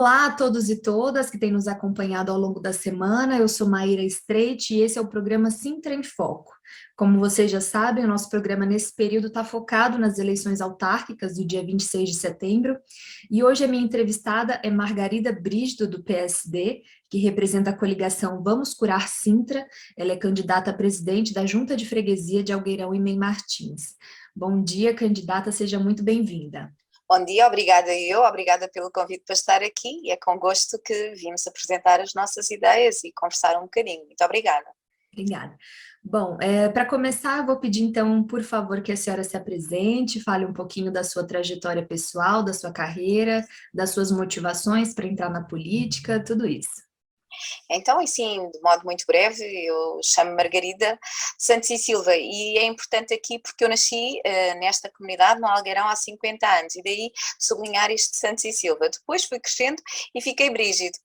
Olá a todos e todas que têm nos acompanhado ao longo da semana. Eu sou Maíra Streit e esse é o programa Sintra em Foco. Como vocês já sabem, o nosso programa nesse período está focado nas eleições autárquicas do dia 26 de setembro. E hoje a minha entrevistada é Margarida Brígido, do PSD, que representa a coligação Vamos Curar Sintra. Ela é candidata a presidente da Junta de Freguesia de Algueirão e Mem Martins. Bom dia, candidata, seja muito bem-vinda. Bom dia, obrigada pelo convite para estar aqui e é com gosto que vimos apresentar as nossas ideias e conversar um bocadinho. Muito obrigada. Obrigada. Bom, para começar, eu vou pedir então, por favor, que a senhora se apresente, fale um pouquinho da sua trajetória pessoal, da sua carreira, das suas motivações para entrar na política, tudo isso. Então, assim, de modo muito breve, eu chamo-me Margarida Santos e Silva e é importante aqui porque eu nasci nesta comunidade, no Algueirão, há 50 anos e daí sublinhar isto de Santos e Silva. Depois fui crescendo e fiquei Brígido.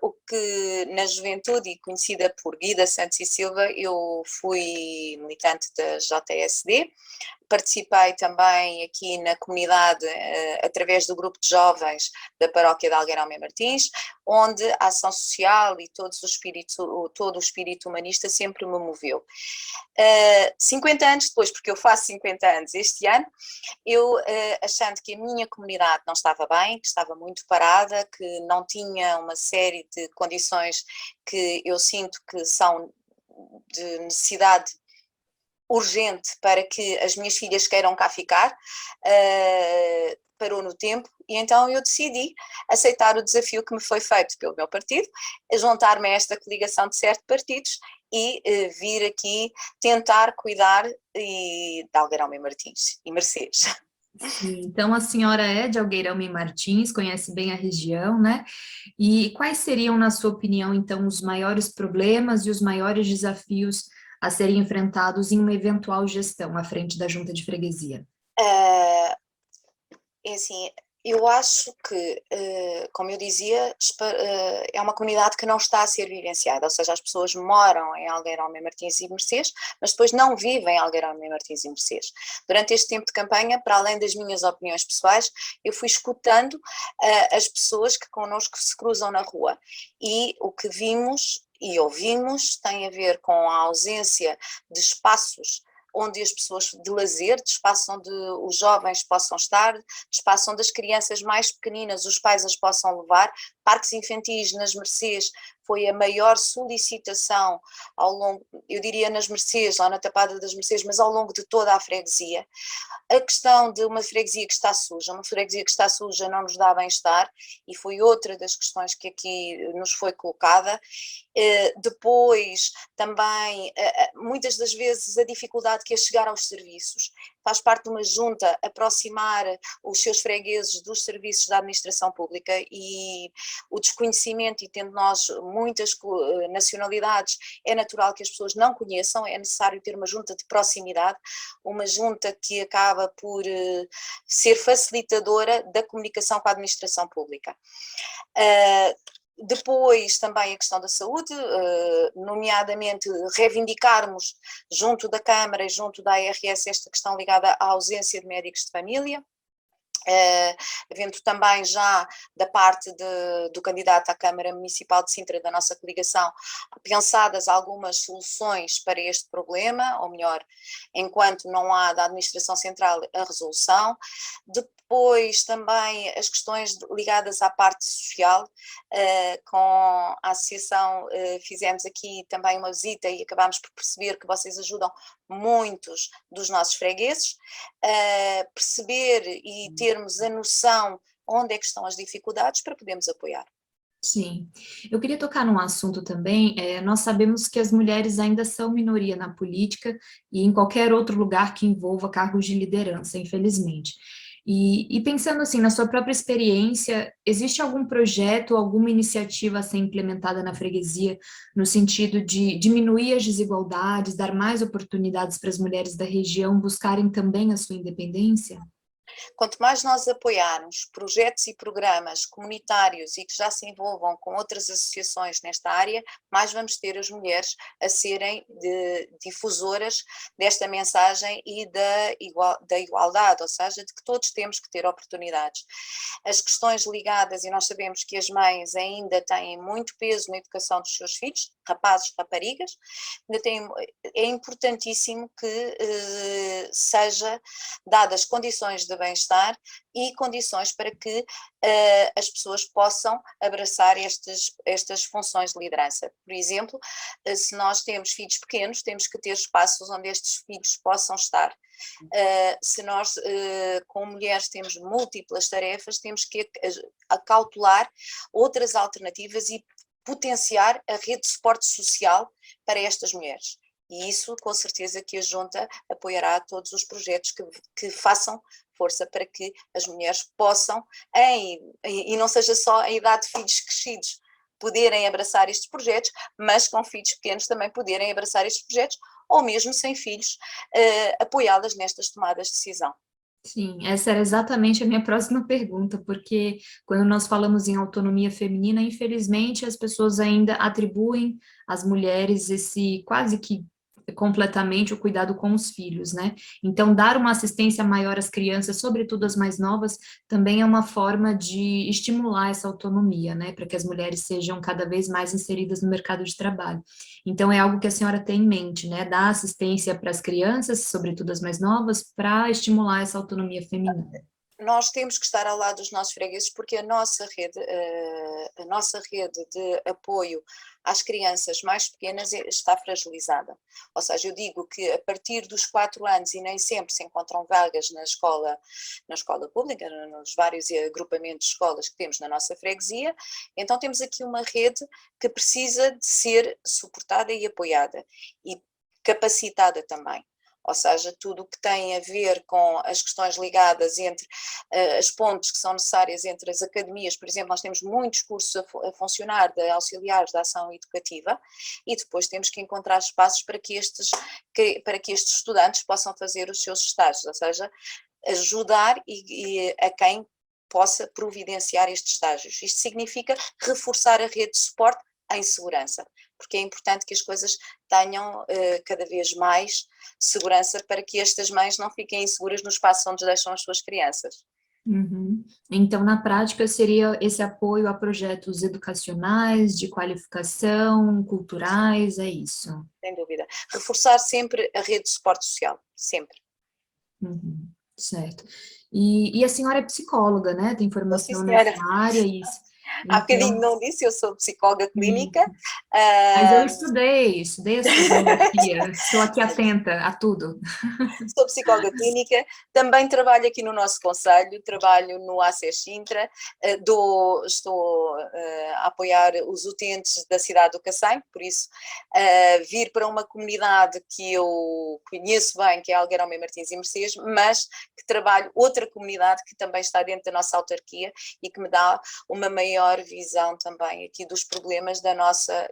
O que na juventude e conhecida por Guida Santos e Silva, eu fui militante da JSD, participei também aqui na comunidade através do grupo de jovens da paróquia de Algueirão Mem Martins, onde a ação social e todo o espírito humanista sempre me moveu. 50 anos depois, porque eu faço 50 anos este ano, eu achando que a minha comunidade não estava bem, que estava muito parada, que não tinha uma série de condições que eu sinto que são de necessidade urgente para que as minhas filhas queiram cá ficar, parou no tempo e então eu decidi aceitar o desafio que me foi feito pelo meu partido, juntar-me a esta coligação de 7 partidos e vir aqui tentar cuidar de Algueirão Mem Martins e Mercês. Sim, então a senhora é de Algueirão Mem Martins, conhece bem a região, né? E quais seriam, na sua opinião, então, os maiores problemas e os maiores desafios a serem enfrentados em uma eventual gestão à frente da Junta de Freguesia? É assim, eu acho que, como eu dizia, é uma comunidade que não está a ser vivenciada, ou seja, as pessoas moram em Algueirão Mem Martins e Mercês, mas depois não vivem em Algueirão Mem Martins e Mercês. Durante este tempo de campanha, para além das minhas opiniões pessoais, eu fui escutando as pessoas que connosco se cruzam na rua e o que vimos e ouvimos tem a ver com a ausência de espaços onde as pessoas de lazer, de espaço onde os jovens possam estar, de espaço onde as crianças mais pequeninas, os pais as possam levar. Parques infantis nas Mercês foi a maior solicitação ao longo, eu diria nas Mercês, lá na Tapada das Mercês, mas ao longo de toda a freguesia. A questão de uma freguesia que está suja não nos dá bem-estar e foi outra das questões que aqui nos foi colocada. Depois, também, muitas das vezes, a dificuldade que é chegar aos serviços. Faz parte de uma junta aproximar os seus fregueses dos serviços da administração pública e o desconhecimento, e tendo nós muitas nacionalidades, é natural que as pessoas não conheçam, é necessário ter uma junta de proximidade, uma junta que acaba por ser facilitadora da comunicação com a administração pública. Depois também a questão da saúde, nomeadamente reivindicarmos junto da Câmara e junto da ARS esta questão ligada à ausência de médicos de família. Havendo também já da parte do candidato à Câmara Municipal de Sintra, da nossa coligação, pensadas algumas soluções para este problema, ou melhor, enquanto não há da administração central a resolução. Depois também as questões ligadas à parte social, com a associação fizemos aqui também uma visita e acabámos por perceber que vocês ajudam muitos dos nossos fregueses, perceber e termos a noção onde é que estão as dificuldades para podermos apoiar. Sim, eu queria tocar num assunto também, nós sabemos que as mulheres ainda são minoria na política e em qualquer outro lugar que envolva cargos de liderança, infelizmente. E pensando assim, na sua própria experiência, existe algum projeto, alguma iniciativa a ser implementada na freguesia no sentido de diminuir as desigualdades, dar mais oportunidades para as mulheres da região buscarem também a sua independência? Quanto mais nós apoiarmos projetos e programas comunitários e que já se envolvam com outras associações nesta área, mais vamos ter as mulheres a serem difusoras desta mensagem e da igualdade, ou seja, de que todos temos que ter oportunidades. As questões ligadas, e nós sabemos que as mães ainda têm muito peso na educação dos seus filhos, rapazes, raparigas, é importantíssimo que seja dadas condições de bem-estar e condições para que as pessoas possam abraçar estas funções de liderança. Por exemplo, se nós temos filhos pequenos, temos que ter espaços onde estes filhos possam estar. Se nós, com mulheres, temos múltiplas tarefas, temos que acautelar outras alternativas e potenciar a rede de suporte social para estas mulheres. E isso, com certeza, que a Junta apoiará todos os projetos que façam força para que as mulheres possam, e não seja só em idade de filhos crescidos, poderem abraçar estes projetos, mas com filhos pequenos também poderem abraçar estes projetos, ou mesmo sem filhos, apoiá-las nestas tomadas de decisão. Sim, essa era exatamente a minha próxima pergunta, porque quando nós falamos em autonomia feminina, infelizmente as pessoas ainda atribuem às mulheres esse quase que completamente o cuidado com os filhos, né? Então, dar uma assistência maior às crianças, sobretudo as mais novas, também é uma forma de estimular essa autonomia, né? Para que as mulheres sejam cada vez mais inseridas no mercado de trabalho. Então, é algo que a senhora tem em mente, né? Dar assistência para as crianças, sobretudo as mais novas, para estimular essa autonomia feminina. Nós temos que estar ao lado dos nossos fregueses porque a nossa rede de apoio às crianças mais pequenas está fragilizada. Ou seja, eu digo que a partir dos 4 anos, e nem sempre se encontram vagas na escola pública, nos vários agrupamentos de escolas que temos na nossa freguesia, então temos aqui uma rede que precisa de ser suportada e apoiada e capacitada também. Ou seja, tudo o que tem a ver com as questões ligadas entre as pontes que são necessárias entre as academias. Por exemplo, nós temos muitos cursos a funcionar de auxiliares da ação educativa e depois temos que encontrar espaços para que estes estudantes possam fazer os seus estágios, ou seja, ajudar a quem possa providenciar estes estágios. Isto significa reforçar a rede de suporte em segurança, porque é importante que as coisas tenham cada vez mais segurança para que estas mães não fiquem inseguras no espaço onde deixam as suas crianças. Uhum. Então, na prática, seria esse apoio a projetos educacionais, de qualificação, culturais, é isso? Sem dúvida. Reforçar sempre a rede de suporte social, sempre. Uhum. Certo. E a senhora é psicóloga, né? Tem Sim, formação senhora. nessa área, isso. Há bocadinho Então, não disse, eu sou psicóloga clínica. mas eu estudei a sua biografia, estou aqui atenta a tudo. Sou psicóloga clínica, também trabalho aqui no nosso concelho, trabalho no ACES Sintra, estou a apoiar os utentes da cidade do Cacém, por isso vir para uma comunidade que eu conheço bem, que é Algueirão Martins e Mercês, mas que trabalho outra comunidade que também está dentro da nossa autarquia e que me dá uma maior visão também aqui dos problemas da nossa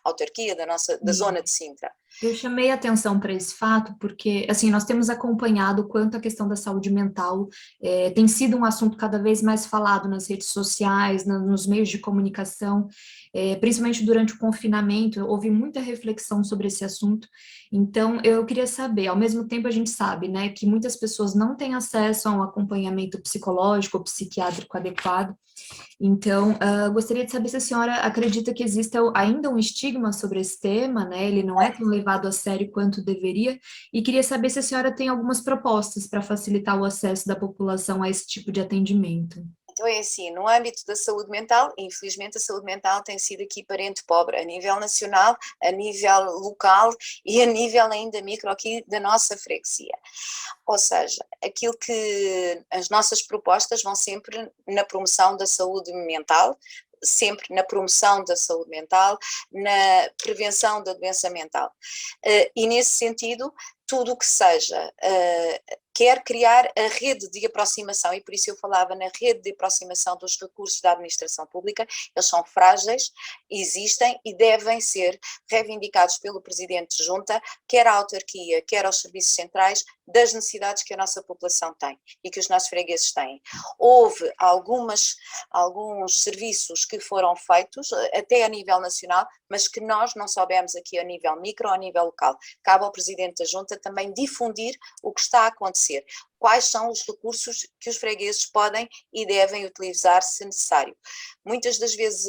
autarquia, da zona de Sintra. Eu chamei a atenção para esse fato porque, assim, nós temos acompanhado o quanto a questão da saúde mental tem sido um assunto cada vez mais falado nas redes sociais, nos meios de comunicação, principalmente durante o confinamento, houve muita reflexão sobre esse assunto. Então, eu queria saber, ao mesmo tempo a gente sabe, né, que muitas pessoas não têm acesso a um acompanhamento psicológico ou psiquiátrico adequado. Então, gostaria de saber se a senhora acredita que exista ainda um estigma sobre esse tema, né? Ele não é tão levado a sério quanto deveria, e queria saber se a senhora tem algumas propostas para facilitar o acesso da população a esse tipo de atendimento. Então é assim, no âmbito da saúde mental, infelizmente a saúde mental tem sido aqui parente pobre a nível nacional, a nível local e a nível ainda micro aqui da nossa freguesia. Ou seja, aquilo que as nossas propostas vão sempre na promoção da saúde mental, sempre na promoção da saúde mental, na prevenção da doença mental. E nesse sentido, tudo o que seja quer criar a rede de aproximação, e por isso eu falava na rede de aproximação dos recursos da administração pública. Eles são frágeis, existem e devem ser reivindicados pelo Presidente de Junta, quer à autarquia, quer aos serviços centrais, das necessidades que a nossa população tem e que os nossos fregueses têm. Houve alguns serviços que foram feitos, até a nível nacional, mas que nós não soubemos aqui a nível micro ou a nível local. Cabe ao Presidente da Junta também difundir o que está a acontecer. Quais são os recursos que os fregueses podem e devem utilizar se necessário. Muitas das vezes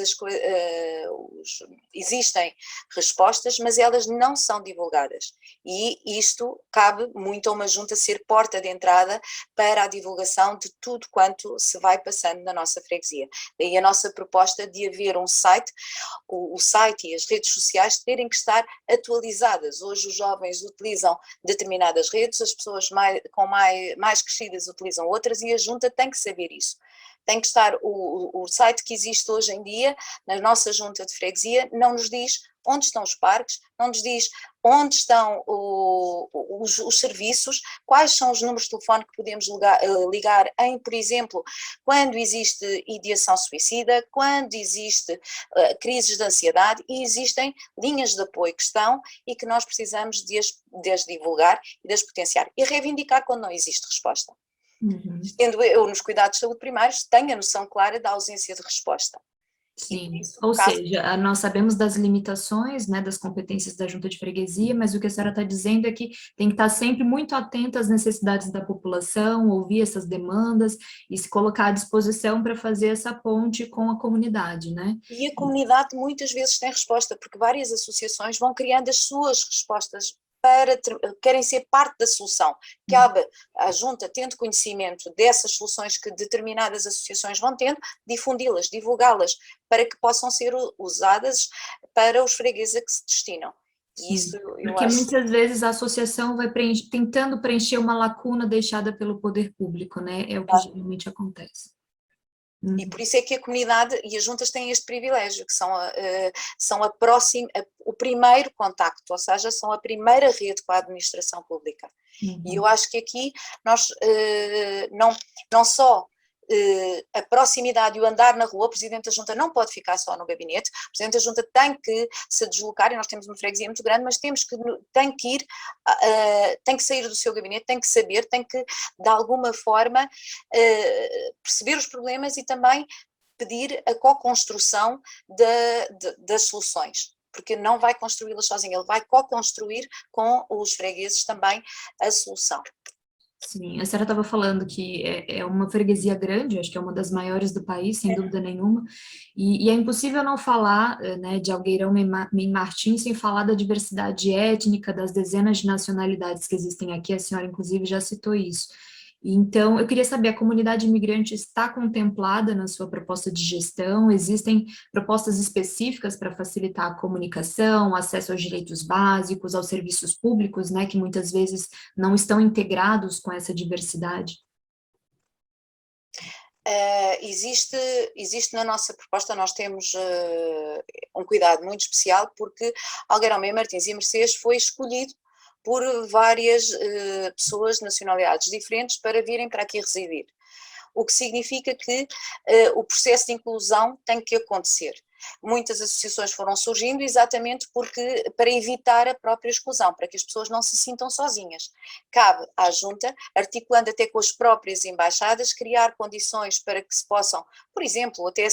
existem respostas, mas elas não são divulgadas. E isto cabe muito a uma junta ser porta de entrada para a divulgação de tudo quanto se vai passando na nossa freguesia. Daí a nossa proposta de haver um site, o site e as redes sociais terem que estar atualizadas. Hoje os jovens utilizam determinadas redes, as pessoas mais crescidas utilizam outras e a junta tem que saber isso. Tem que estar, o site que existe hoje em dia, na nossa junta de freguesia, não nos diz onde estão os parques, não nos diz onde estão os serviços, quais são os números de telefone que podemos ligar em, por exemplo, quando existe ideação suicida, quando existe crises de ansiedade, e existem linhas de apoio que estão e que nós precisamos de as divulgar e de as potenciar e reivindicar quando não existe resposta. Tendo eu nos cuidados de saúde primários, tenho a noção clara da ausência de resposta. Sim, ou seja, nós sabemos das limitações, né, das competências da junta de freguesia, mas o que a senhora está dizendo é que tem que estar sempre muito atenta às necessidades da população, ouvir essas demandas e se colocar à disposição para fazer essa ponte com a comunidade, né? E a comunidade muitas vezes tem resposta, porque várias associações vão criando as suas respostas querem ser parte da solução. Cabe à junta, tendo conhecimento dessas soluções que determinadas associações vão tendo, difundi-las, divulgá-las, para que possam ser usadas para os fregueses a que se destinam. E isso, porque muitas vezes a associação vai tentando preencher uma lacuna deixada pelo poder público, né? É o que geralmente acontece. E por isso é que a comunidade e as juntas têm este privilégio, que são o primeiro contacto, ou seja, são a primeira rede com a administração pública. E eu acho que aqui nós não só a proximidade e o andar na rua, o Presidente da Junta não pode ficar só no gabinete, o Presidente da Junta tem que se deslocar, e nós temos uma freguesia muito grande, mas tem que ir, tem que sair do seu gabinete, tem que saber, tem que de alguma forma perceber os problemas e também pedir a co-construção das soluções, porque não vai construí-las sozinho, ele vai co-construir com os fregueses também a solução. Sim, a senhora estava falando que é uma freguesia grande, acho que é uma das maiores do país, sem dúvida nenhuma, e é impossível não falar, né, de Algueirão Mem Martins sem falar da diversidade étnica, das dezenas de nacionalidades que existem aqui, a senhora inclusive já citou isso. Então, eu queria saber, a comunidade imigrante está contemplada na sua proposta de gestão? Existem propostas específicas para facilitar a comunicação, acesso aos direitos básicos, aos serviços públicos, né, que muitas vezes não estão integrados com essa diversidade? Existe na nossa proposta, nós temos um cuidado muito especial, porque Algueirão Mem Martins e Mercês foi escolhido por várias pessoas de nacionalidades diferentes para virem para aqui residir. O que significa que o processo de inclusão tem que acontecer. Muitas associações foram surgindo exatamente para evitar a própria exclusão, para que as pessoas não se sintam sozinhas. Cabe à junta, articulando até com as próprias embaixadas, criar condições para que se possam, por exemplo, até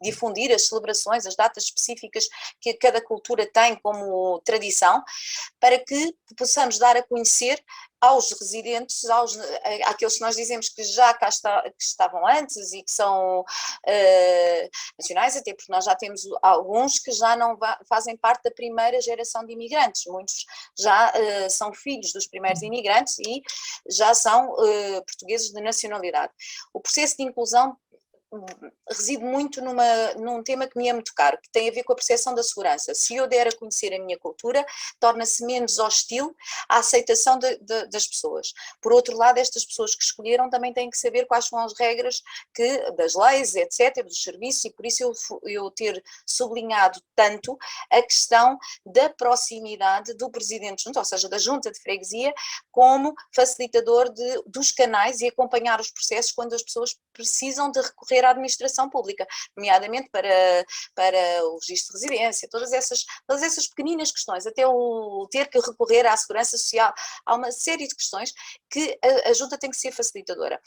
difundir as celebrações, as datas específicas que cada cultura tem como tradição, para que possamos dar a conhecer aos residentes, àqueles que nós dizemos que já cá que estavam antes e que são nacionais, até porque nós já temos alguns que já não fazem parte da primeira geração de imigrantes, muitos já são filhos dos primeiros imigrantes e já são portugueses de nacionalidade. O processo de inclusão reside muito num tema que me é muito caro, que tem a ver com a percepção da segurança. Se eu der a conhecer a minha cultura, torna-se menos hostil à aceitação das pessoas. Por outro lado, estas pessoas que escolheram também têm que saber quais são as regras das leis, etc., dos serviços, e por isso eu ter sublinhado tanto a questão da proximidade do presidente junta, ou seja, da junta de freguesia, como facilitador dos canais e acompanhar os processos quando as pessoas precisam de recorrer à administração pública, nomeadamente para o registro de residência, todas essas pequeninas questões, até o ter que recorrer à segurança social, há uma série de questões que a junta tem que ser facilitadora.